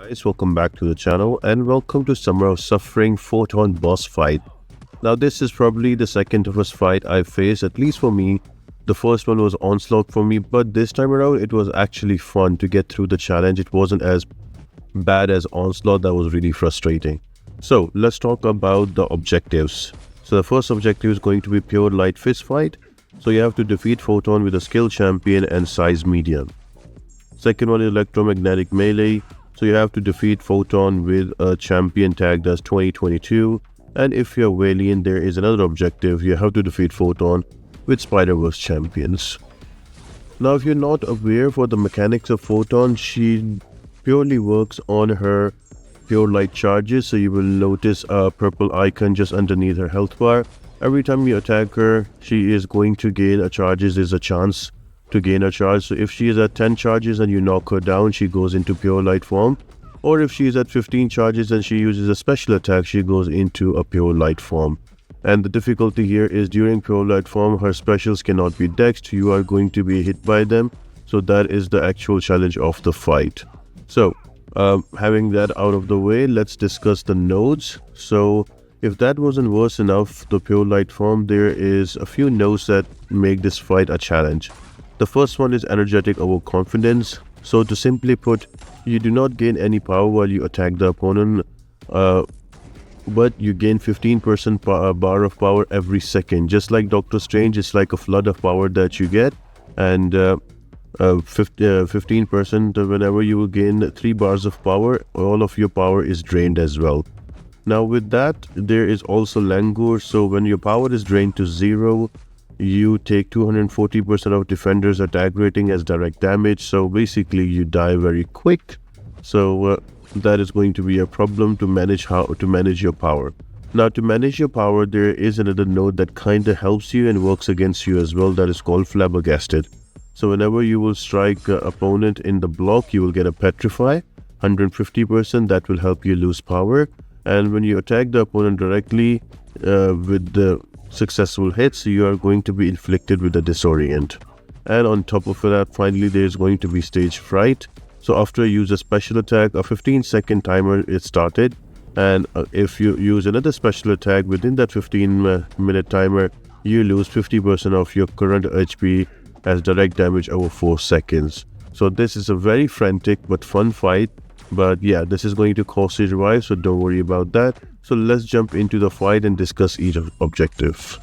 Guys, welcome back to the channel and welcome to Summer of Suffering Photon boss fight. Now this is probably the second toughest fight I faced, at least for me. The first one was Onslaught for me, but this time around it was actually fun to get through the challenge. It wasn't as bad as Onslaught. That was really frustrating. So let's talk about the objectives. So the first objective is going to be pure light fist fight. So you have to defeat Photon with a skill champion and size medium. Second one is electromagnetic melee. So you have to defeat Photon with a champion tagged as 2022. And if you're Valiant, there is another objective. You have to defeat Photon with Spiderverse champions. Now if you're not aware for the mechanics of Photon, she purely works on her pure light charges. So you will notice a purple icon just underneath her health bar. Every time you attack her, she is going to gain a charges. There's a chance to gain a charge. So if she is at 10 charges and you knock her down, she goes into pure light form. Or if she is at 15 charges and she uses a special attack, she goes into a pure light form. And the difficulty here is during pure light form, her specials cannot be dexed. You are going to be hit by them. So that is the actual challenge of the fight. So having that out of the way, let's discuss the nodes. So if that wasn't worse enough, the pure light form, there is a few nodes that make this fight a challenge. The first one is energetic overconfidence. So to simply put, you do not gain any power while you attack the opponent, but you gain 15% bar of power every second. Just like Doctor Strange, it's like a flood of power that you get, and 15% whenever you will gain 3 bars of power, all of your power is drained as well. Now with that, there is also languor. So when your power is drained to 0, you take 240% of defender's attack rating as direct damage. So basically you die very quick. So that is going to be a problem to manage your power. Now to manage your power, there is another node that kind of helps you and works against you as well. That is called flabbergasted. So whenever you will strike opponent in the block, you will get a petrify, 150%. That will help you lose power. And when you attack the opponent directly with the successful hits, you are going to be inflicted with a disorient. And on top of that, finally there is going to be stage fright. So after you use a special attack, a 15-second timer is started, and if you use another special attack within that 15-minute timer, you lose 50% of your current HP as direct damage over 4 seconds. So this is a very frantic but fun fight. But yeah, this is going to cost you revive, so don't worry about that. So let's jump into the fight and discuss each objective.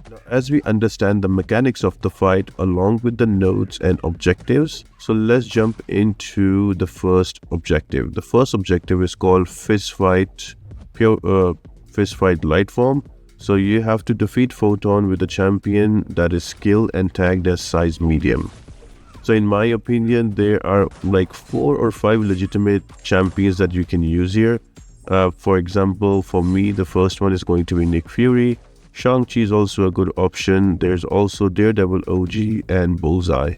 Now, as we understand the mechanics of the fight along with the nodes and objectives, so let's jump into the first objective. The first objective is called Fist Fight Light Form. So you have to defeat Photon with a champion that is skill and tagged as size medium. So in my opinion, there are like 4 or 5 legitimate champions that you can use here. For example, for me, the first one is going to be Nick Fury. Shang-Chi is also a good option. There's also Daredevil OG and Bullseye.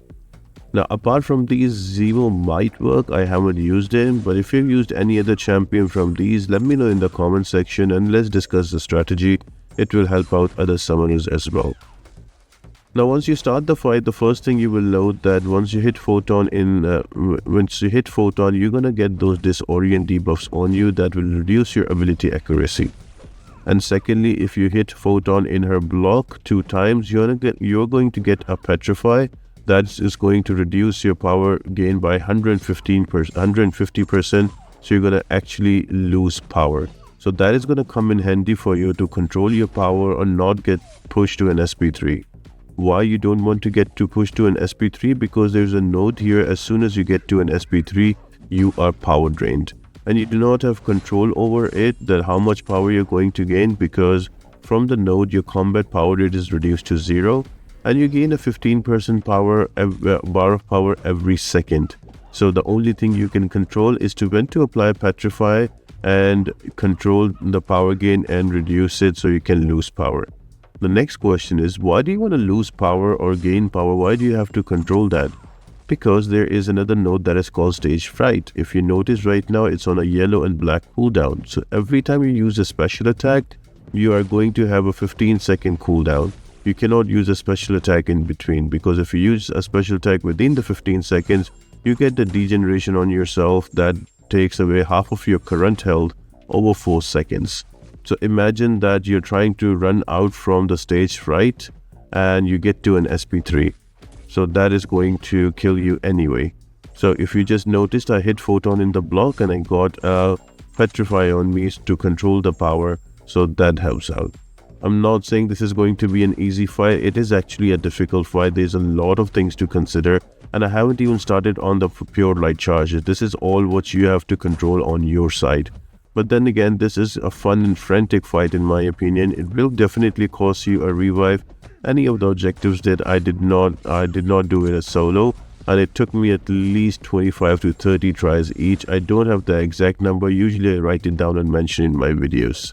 Now, apart from these, Zemo might work. I haven't used him, but if you've used any other champion from these, let me know in the comment section and let's discuss the strategy. It will help out other summoners as well. Now, once you start the fight, the first thing you will note that once you hit Photon, you're gonna get those disorient debuffs on you that will reduce your ability accuracy. And secondly, if you hit Photon in her block 2 times, you're going to get a petrify that is going to reduce your power gain by 150%. So you're gonna actually lose power. So that is gonna come in handy for you to control your power or not get pushed to an SP3. Why you don't want to get to push to an SP3? Because there's a node here. As soon as you get to an SP3, you are power drained, and you do not have control over it, that how much power you're going to gain, because from the node your combat power rate is reduced to 0 and you gain a 15% bar of power every second. So the only thing you can control is to when to apply petrify and control the power gain and reduce it so you can lose power. The next question is, why do you want to lose power or gain power? Why do you have to control that? Because there is another node that is called stage fright. If you notice right now, it's on a yellow and black cooldown. So every time you use a special attack, you are going to have a 15-second cooldown. You cannot use a special attack in between, because if you use a special attack within the 15 seconds, you get the degeneration on yourself that takes away half of your current health over 4 seconds. So imagine that you're trying to run out from the stage fright and you get to an SP3. So that is going to kill you anyway. So if you just noticed, I hit Photon in the block and I got a Petrify on me to control the power. So that helps out. I'm not saying this is going to be an easy fight. It is actually a difficult fight. There's a lot of things to consider. And I haven't even started on the pure light charges. This is all what you have to control on your side. But then again, this is a fun and frantic fight in my opinion. It will definitely cost you a revive. Any of the objectives that I did not do it as solo. And it took me at least 25 to 30 tries each. I don't have the exact number. Usually I write it down and mention in my videos.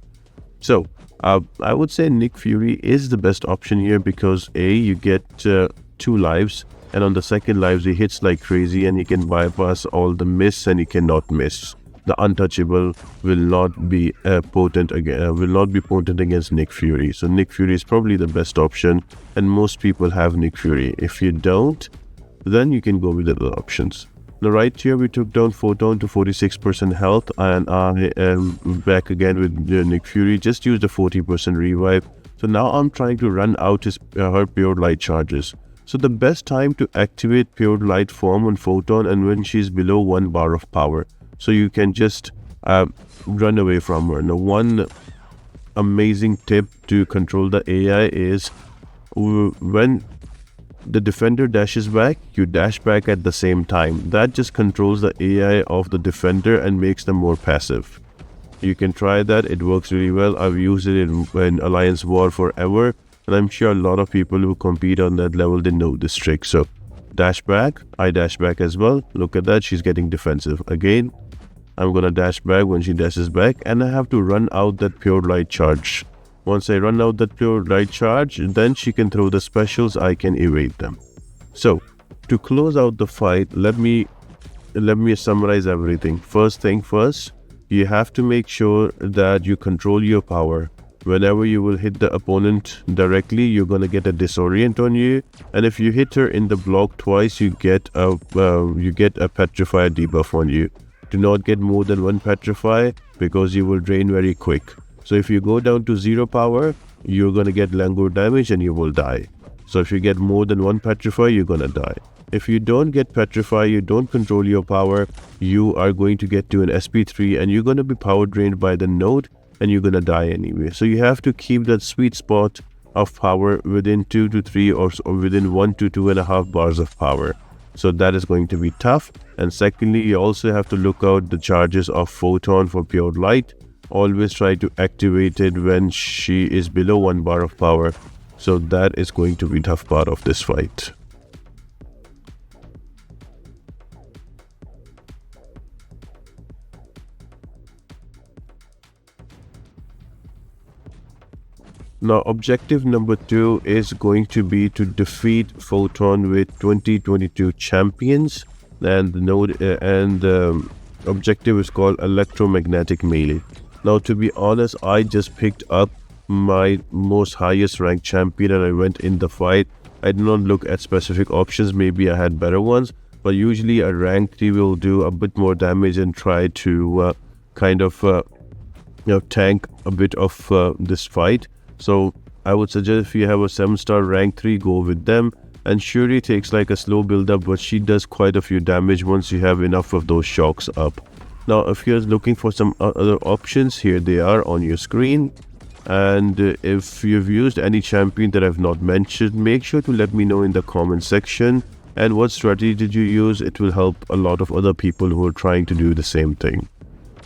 So I would say Nick Fury is the best option here because you get 2 lives. And on the second lives, he hits like crazy and he can bypass all the miss and he cannot miss. The untouchable will not be potent against Nick Fury. So Nick Fury is probably the best option, and most people have Nick Fury. If you don't, then you can go with the other options. Now right here, we took down Photon to 46% health, and I am back again with Nick Fury. Just used a 40% revive. So now I'm trying to run out her pure light charges. So the best time to activate pure light form on Photon and when she's below 1 bar of power. So you can just run away from her. Now one amazing tip to control the AI is when the defender dashes back, you dash back at the same time. That just controls the AI of the defender and makes them more passive. You can try that. It works really well. I've used it in Alliance War forever. And I'm sure a lot of people who compete on that level, they know this trick. So dash back, I dash back as well. Look at that, she's getting defensive. Again, I'm gonna dash back when she dashes back, and I have to run out that pure light charge. Once I run out that pure light charge, then she can throw the specials, I can evade them. So to close out the fight, let me summarize everything. First thing first, you have to make sure that you control your power. Whenever you will hit the opponent directly, you're gonna get a disorient on you, and if you hit her in the block twice, you get a petrify debuff on you. Do not get more than 1 petrify because you will drain very quick. So if you go down to 0 power, you're gonna get languor damage and you will die. So if you get more than 1 petrify, you're gonna die. If you don't get petrify, you don't control your power, you are going to get to an SP3 and you're gonna be power drained by the node. And you're gonna die anyway. So you have to keep that sweet spot of power within 2 to 3 or within 1 to 2.5 bars of power. So that is going to be tough. And secondly, you also have to look out the charges of Photon for pure light. Always try to activate it when she is below 1 bar of power. So that is going to be tough part of this fight. Now objective number 2 is going to be to defeat Photon with 2022 champions, and the node and the objective is called electromagnetic melee. Now to be honest, I just picked up my most highest ranked champion and I went in the fight. I did not look at specific options, maybe I had better ones, but usually a rank 3 will do a bit more damage and try to tank a bit of this fight. So I would suggest if you have a 7-star rank 3, go with them. And Shuri takes like a slow build up, but she does quite a few damage once you have enough of those shocks up. Now if you're looking for some other options, here they are on your screen. And if you've used any champion that I've not mentioned, make sure to let me know in the comment section. And what strategy did you use? It will help a lot of other people who are trying to do the same thing.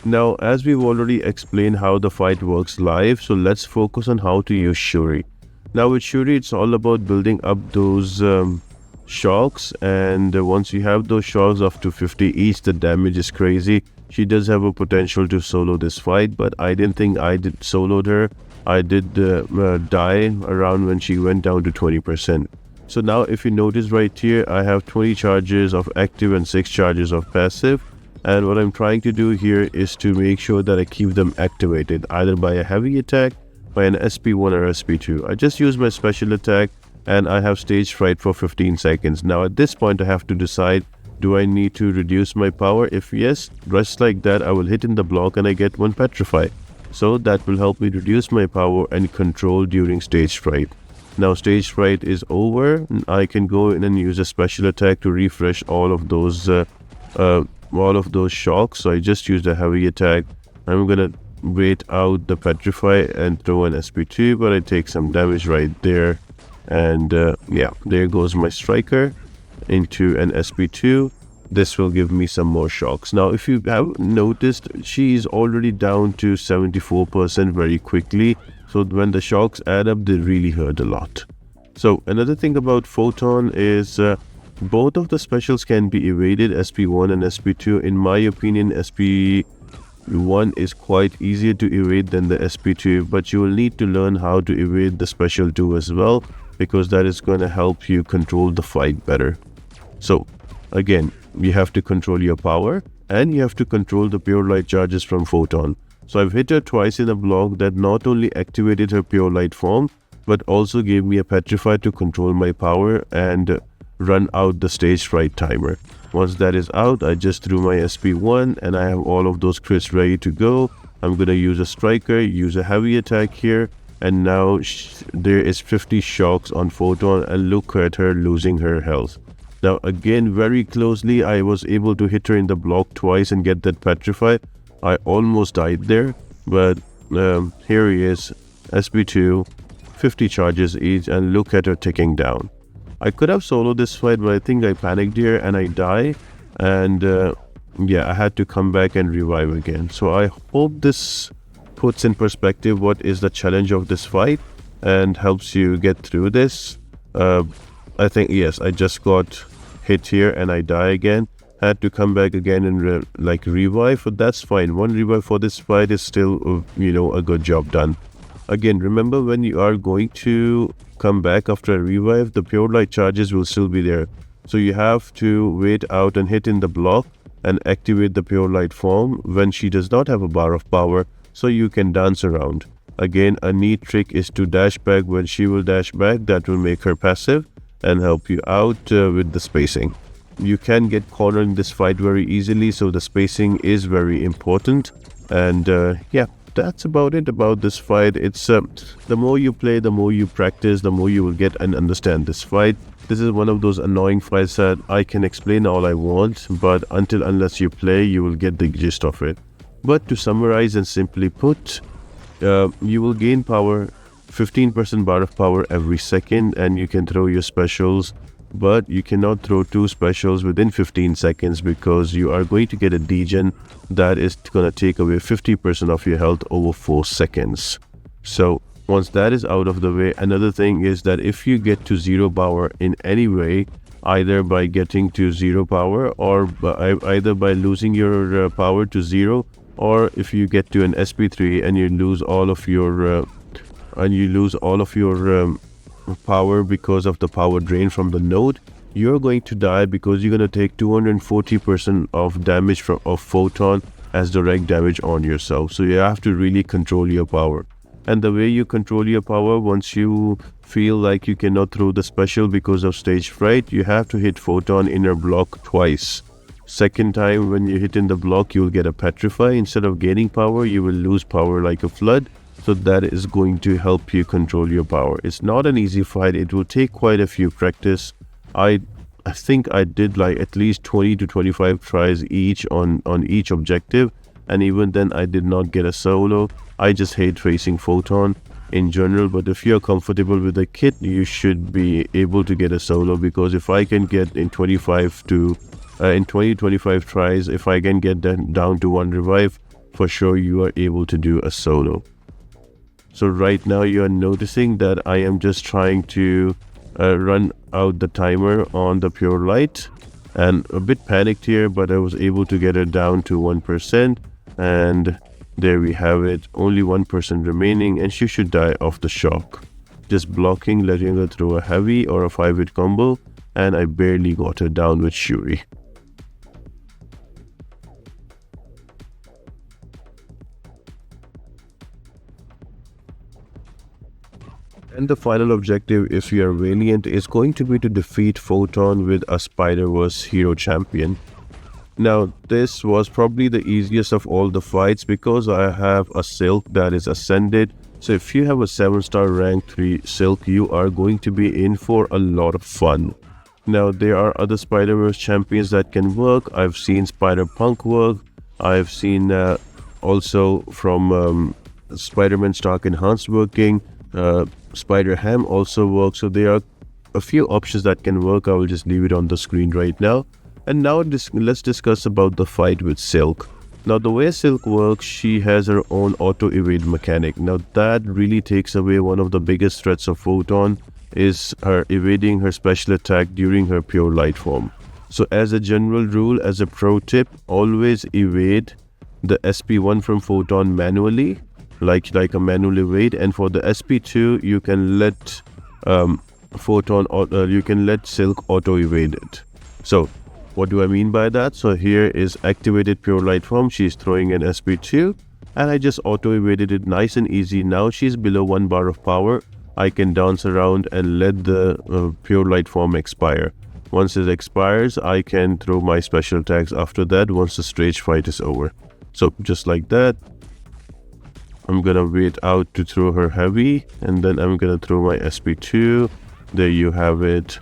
Now, as we've already explained how the fight works live, so let's focus on how to use Shuri. Now with Shuri, it's all about building up those shocks, and once you have those shocks up to 50 each, the damage is crazy. She does have a potential to solo this fight, but I didn't think I did soloed her. I did die around when she went down to 20%. So now if you notice right here, I have 20 charges of active and 6 charges of passive. And what I'm trying to do here is to make sure that I keep them activated either by a heavy attack, by an SP1 or SP2. I just use my special attack and I have stage fright for 15 seconds. Now at this point I have to decide Do I need to reduce my power? If yes, just like that, I will hit in the block and I get one petrify. So that will help me reduce my power and control during stage fright. Now stage fright is over. I can go in and use a special attack to refresh all of those shocks. So I just used a heavy attack. I'm gonna wait out the petrify and throw an SP2, but I take some damage right there. And yeah, there goes my striker into an SP2. This will give me some more shocks. Now, if you have noticed, she is already down to 74% very quickly. So when the shocks add up, they really hurt a lot. So another thing about Photon is both of the specials can be evaded, SP1 and SP2. In my opinion, SP1 is quite easier to evade than the SP2, but you will need to learn how to evade the special 2 as well, because that is going to help you control the fight better. So again, you have to control your power and you have to control the pure light charges from Photon. So I've hit her twice in a block that not only activated her pure light form, but also gave me a petrify to control my power and run out the stage fright timer. Once that is out, I just threw my SP1 and I have all of those crits ready to go. I'm going to use a striker, use a heavy attack here, and now there is 50 shocks on Photon, and look at her losing her health. Now again, very closely, I was able to hit her in the block twice and get that petrify. I almost died there, but here he is, SP2, 50 charges each, and look at her ticking down. I could have soloed this fight, but I think I panicked here and I die. And yeah, I had to come back and revive again. So I hope this puts in perspective what is the challenge of this fight and helps you get through this. I think, yes, I just got hit here and I die again. Had to come back again and revive, but that's fine. One revive for this fight is still, a good job done. Again, remember, when you are going to come back after a revive, the pure light charges will still be there. So you have to wait out and hit in the block and activate the pure light form when she does not have a bar of power, so you can dance around. Again, a neat trick is to dash back when she will dash back. That will make her passive and help you out with the spacing. You can get cornered in this fight very easily, so the spacing is very important. And yeah, that's about it about this fight. It's the more you play, the more you practice, the more you will get and understand this fight. This is one of those annoying fights that I can explain all I want, but unless you play, you will get the gist of it. But to summarize and simply put, you will gain power, 15% bar of power every second, and you can throw your specials, but you cannot throw 2 specials within 15 seconds because you are going to get a degen that is going to take away 50% of your health over 4 seconds. So once that is out of the way, another thing is that if you get to 0 power in any way, either by getting to 0 power or either by losing your power to 0, or if you get to an SP3 and you lose all of your power because of the power drain from the node, you're going to die because you're going to take 240% of damage of Photon as direct damage on yourself. So you have to really control your power. And the way you control your power, once you feel like you cannot throw the special because of stage fright, you have to hit Photon inner block twice. Second time, when you hit in the block, you will get a petrify. Instead of gaining power, you will lose power like a flood. So that is going to help you control your power. It's not an easy fight. It will take quite a few practice. I think I did at least 20 to 25 tries each on each objective. And even then, I did not get a solo. I just hate facing Photon in general. But if you're comfortable with the kit, you should be able to get a solo. Because if I can get in 20 to 25 tries, if I can get that down to 1 revive, for sure you are able to do a solo. So right now you are noticing that I am just trying to run out the timer on the pure light, and a bit panicked here, but I was able to get it down to 1%, and there we have it, only 1% remaining, and she should die of the shock. Just blocking, letting her throw a heavy or a 5-hit combo, and I barely got her down with Shuri. And the final objective, if you are Valiant, is going to be to defeat Photon with a Spiderverse hero champion. Now, this was probably the easiest of all the fights because I have a Silk that is ascended. So if you have a 7-star rank 3 Silk, you are going to be in for a lot of fun. Now, there are other Spider-Verse champions that can work. I've seen Spider-Punk work. I've seen also from Spider-Man Stark Enhanced working. Spider-Ham also works. So there are a few options that can work. I will just leave it on the screen right now. And now let's discuss about the fight with Silk. Now, the way Silk works, she has her own auto-evade mechanic. Now, that really takes away one of the biggest threats of Photon, is her evading her special attack during her pure light form. So, as a general rule, as a pro tip, always evade the SP1 from Photon manually, like a manual evade. And for the SP2, you can let Silk auto-evade it. So, what do I mean by that? So here is activated pure light form. She's throwing an SP2 and I just auto evaded it nice and easy. Now she's below 1 bar of power. I can dance around and let the pure light form expire. Once it expires, I can throw my special attacks after that once the stage fight is over. So just like that, I'm gonna wait out to throw her heavy and then I'm gonna throw my SP2. There you have it.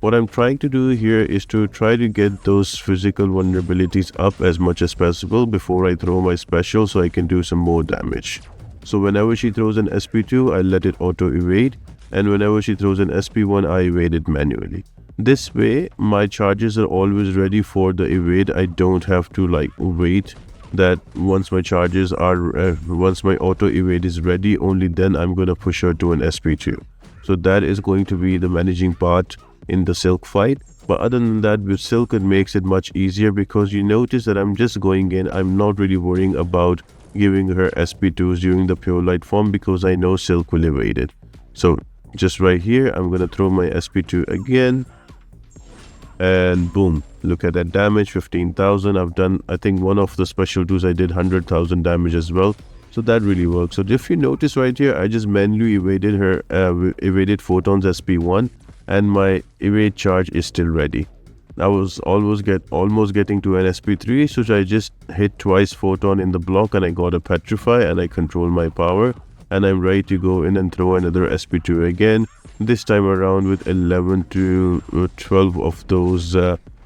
What I'm trying to do here is to try to get those physical vulnerabilities up as much as possible before I throw my special so I can do some more damage. So whenever she throws an SP2, I let it auto-evade, and whenever she throws an SP1, I evade it manually. This way, my charges are always ready for the evade. I don't have to wait that once my charges are, once my auto-evade is ready, only then I'm going to push her to an SP2. So that is going to be the managing part in the Silk fight. But other than that, with Silk it makes it much easier because you notice that I'm just going in. I'm not really worrying about giving her SP2s during the pure light form because I know Silk will evade it. So just right here, I'm gonna throw my SP2 again and boom, look at that damage, 15,000. I've done, I think one of the special 2s I did 100,000 damage as well. So that really works. So if you notice right here, I just manually evaded her, evaded Photon's SP1 and my evade charge is still ready. I was almost getting to an SP3, so I just hit twice Photon in the block and I got a Petrify and I control my power and I'm ready to go in and throw another SP2 again. This time around with 11 to 12 of those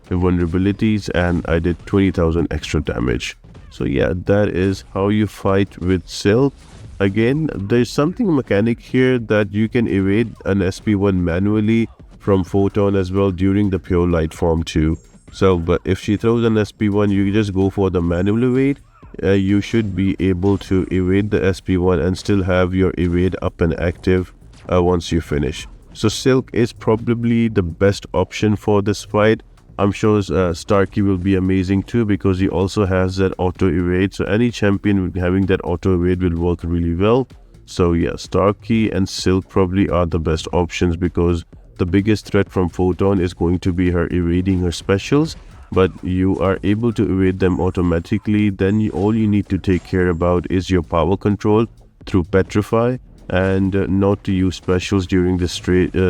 vulnerabilities and I did 20,000 extra damage. So yeah, that is how you fight with Silk. Again, there's something mechanic here that you can evade an SP1 manually from Photon as well during the pure light form too. So, but if she throws an SP1, you just go for the manual evade. You should be able to evade the SP1 and still have your evade up and active once you finish. So Silk is probably the best option for this fight. I'm sure Starkey will be amazing too because he also has that auto evade. So any champion having that auto evade will work really well. So yeah, Starkey and Silk probably are the best options because the biggest threat from Photon is going to be her evading her specials. But you are able to evade them automatically. Then all you need to take care about is your power control through Petrify and not to use specials during the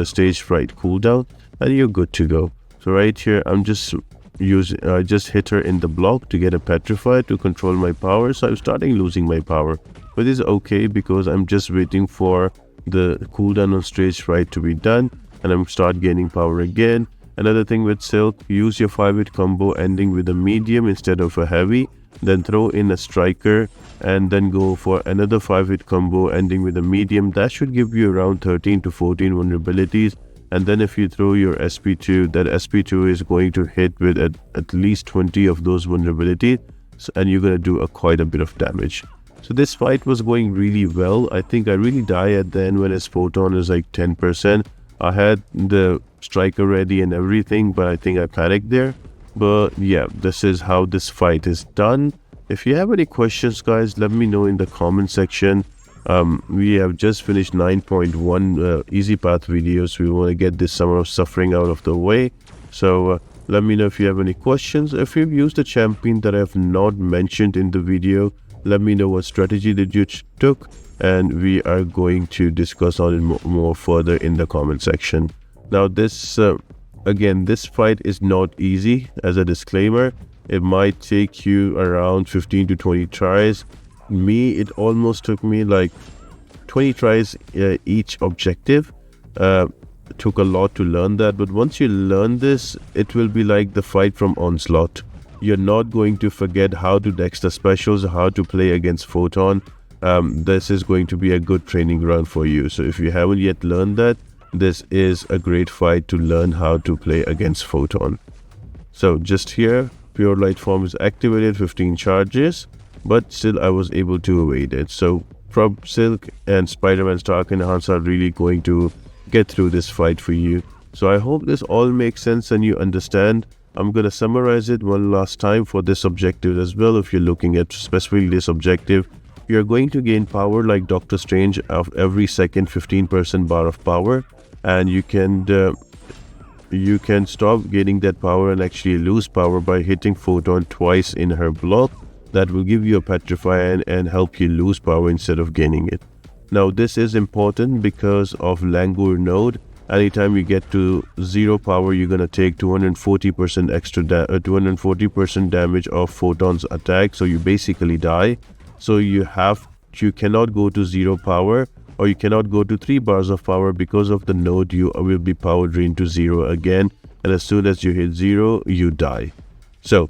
stage fright cooldown, and you're good to go. So right here, I'm just hit her in the block to get a Petrify to control my power. So I'm starting losing my power, but it's okay because I'm just waiting for the cooldown on stage fright to be done, and I'm start gaining power again. Another thing with Silk, use your 5-hit combo ending with a medium instead of a heavy, then throw in a striker and then go for another 5-hit combo ending with a medium. That should give you around 13 to 14 vulnerabilities. And then if you throw your SP2, that SP2 is going to hit with at least 20 of those vulnerabilities, and you're going to do quite a bit of damage. So this fight was going really well. I think I really die at the end when his Photon is like 10%. I had the striker ready and everything, but I think I panicked there. But yeah, this is how this fight is done. If you have any questions, guys, let me know in the comment section. We have just finished 9.1 easy path videos. We want to get this Summer of Suffering out of the way. So let me know if you have any questions. If you've used a champion that I have not mentioned in the video, let me know what strategy that you took. and we are going to discuss on it more further in the comment section. Now this again, this fight is not easy. As a disclaimer, it might take you around 15 to 20 tries. It almost took me like 20 tries each objective. Took a lot to learn that, but once you learn this, it will be like the fight from Onslaught. You're not going to forget how to dex the specials, how to play against Photon. This is going to be a good training ground for you. So if you haven't yet learned that, this is a great fight to learn how to play against Photon. So just here, Pure Light Form is activated, 15 charges, but still I was able to evade it. So Prob Silk and Spider-Man Stark Enhance are really going to get through this fight for you. So I hope this all makes sense and you understand. I'm going to summarize it one last time for this objective as well. If you're looking at specifically this objective, you're going to gain power like Doctor Strange of every second 15% bar of power, and you can stop gaining that power and actually lose power by hitting Photon twice in her block. That will give you a petrify and help you lose power instead of gaining it. Now this is important because of Langur node. Anytime you get to 0 power, you're gonna take 240% extra 240% damage of Photon's attack, so you basically die. So you cannot go to 0 power, or you cannot go to 3 bars of power. Because of the node, you will be power drained to 0 again, and as soon as you hit 0, you die. So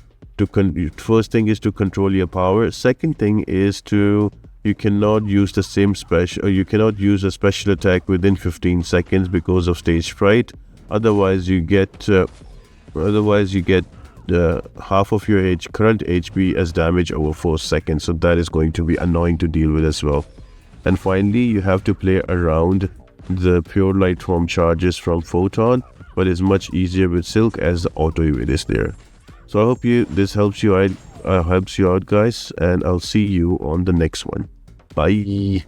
first thing is to control your power. Second thing is you cannot use the same special, or you cannot use a special attack within 15 seconds because of stage fright. Otherwise you get half of your current HP as damage over 4 seconds. So that is going to be annoying to deal with as well. And finally, you have to play around the Pure Light Form charges from Photon, but it's much easier with Silk as the auto evade is there. So I hope this helps you out, guys, and I'll see you on the next one. Bye.